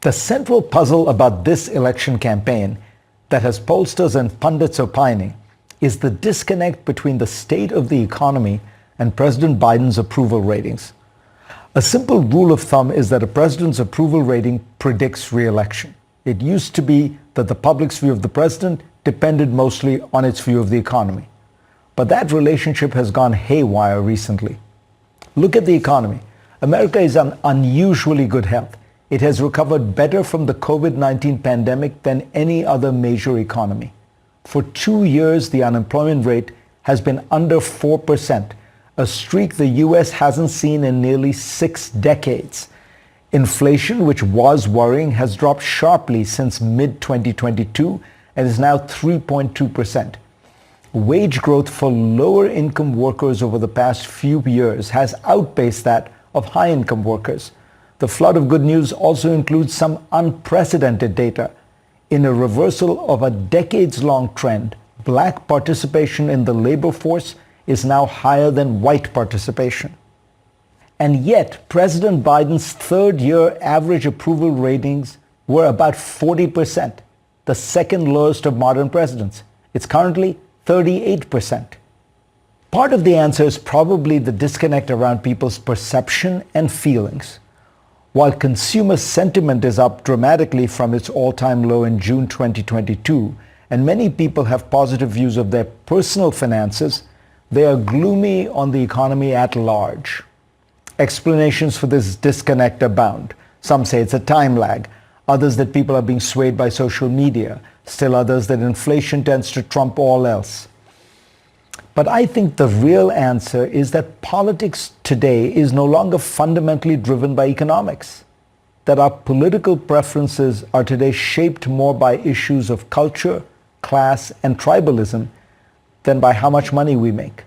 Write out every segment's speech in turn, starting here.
The central puzzle about this election campaign that has pollsters and pundits opining is the disconnect between the state of the economy and President Biden's approval ratings. A simple rule of thumb is that a president's approval rating predicts re-election. It used to be that the public's view of the president depended mostly on its view of the economy. But that relationship has gone haywire recently. Look at the economy. America is in unusually good health. It has recovered better from the COVID-19 pandemic than any other major economy. For 2 years, the unemployment rate has been under 4%, a streak the U.S. hasn't seen in nearly 6 decades. Inflation, which was worrying, has dropped sharply since mid-2022 and is now 3.2%. Wage growth for lower-income workers over the past few years has outpaced that of high-income workers. The flood of good news also includes some unprecedented data. In a reversal of a decades-long trend, black participation in the labor force is now higher than white participation. And yet, President Biden's third-year average approval ratings were about 40%, the second lowest of modern presidents. It's currently 38%. Part of the answer is probably the disconnect around people's perception and feelings. While consumer sentiment is up dramatically from its all-time low in June 2022, and many people have positive views of their personal finances, they are gloomy on the economy at large. Explanations for this disconnect abound. Some say it's a time lag, others that people are being swayed by social media, still others that inflation tends to trump all else. But I think the real answer is that politics today is no longer fundamentally driven by economics, that our political preferences are today shaped more by issues of culture, class, and tribalism than by how much money we make.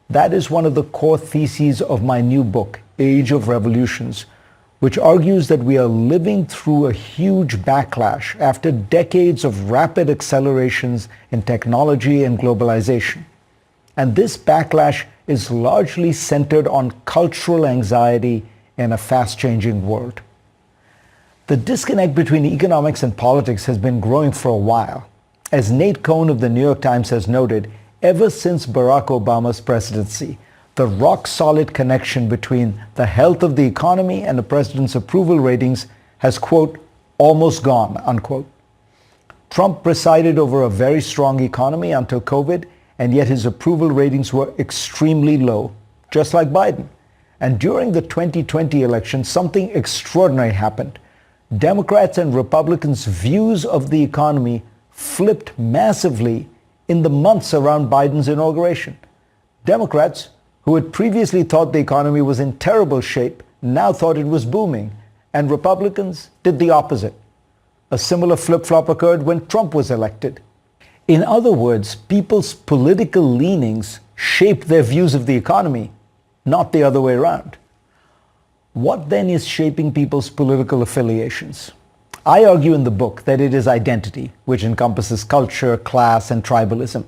That is one of the core theses of my new book, Age of Revolutions, which argues that we are living through a huge backlash after decades of rapid accelerations in technology and globalization. And this backlash is largely centered on cultural anxiety in a fast-changing world. The disconnect between economics and politics has been growing for a while. As Nate Cohn of the New York Times has noted, ever since Barack Obama's presidency, the rock-solid connection between the health of the economy and the president's approval ratings has, quote, almost gone, unquote. Trump presided over a very strong economy until COVID, and yet his approval ratings were extremely low, just like Biden. And during the 2020 election, something extraordinary happened. Democrats and Republicans' views of the economy flipped massively in the months around Biden's inauguration. Democrats, who had previously thought the economy was in terrible shape, now thought it was booming, and Republicans did the opposite. A similar flip-flop occurred when Trump was elected. In other words, people's political leanings shape their views of the economy, not the other way around. What then is shaping people's political affiliations? I argue in the book that it is identity, which encompasses culture, class, and tribalism.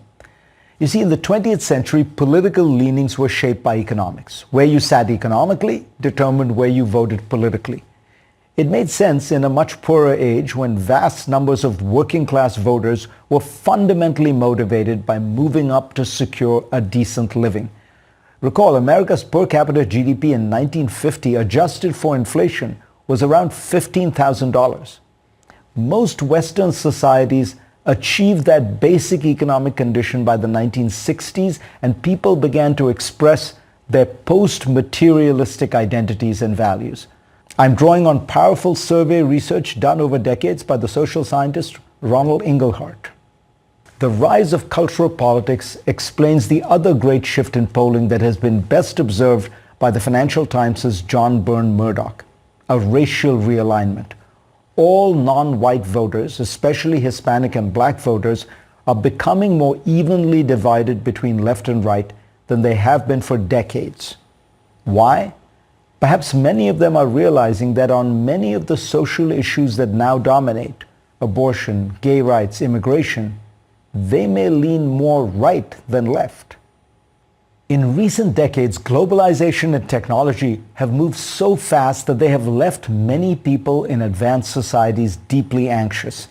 You see, in the 20th century, political leanings were shaped by economics. Where you sat economically determined where you voted politically. It made sense in a much poorer age when vast numbers of working-class voters were fundamentally motivated by moving up to secure a decent living. Recall, America's per capita GDP in 1950, adjusted for inflation, was around $15,000. Most Western societies achieved that basic economic condition by the 1960s, and people began to express their post-materialistic identities and values. I'm drawing on powerful survey research done over decades by the social scientist Ronald Inglehart. The rise of cultural politics explains the other great shift in polling that has been best observed by the Financial Times' John Byrne Murdoch, a racial realignment. All non-white voters, especially Hispanic and black voters, are becoming more evenly divided between left and right than they have been for decades. Why? Perhaps many of them are realizing that on many of the social issues that now dominate, abortion, gay rights, immigration, they may lean more right than left. In recent decades, globalization and technology have moved so fast that they have left many people in advanced societies deeply anxious.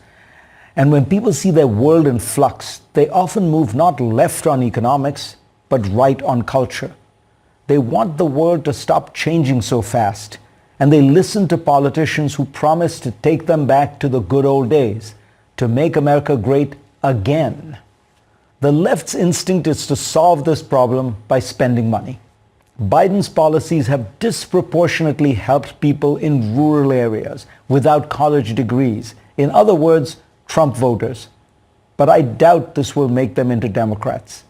And when people see their world in flux, they often move not left on economics, but right on culture. They want the world to stop changing so fast, and they listen to politicians who promise to take them back to the good old days, to make America great again. The left's instinct is to solve this problem by spending money. Biden's policies have disproportionately helped people in rural areas without college degrees. In other words, Trump voters. But I doubt this will make them into Democrats.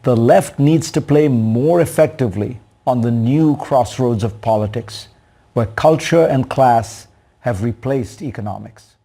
The left needs to play more effectively on the new crossroads of politics, where culture and class have replaced economics.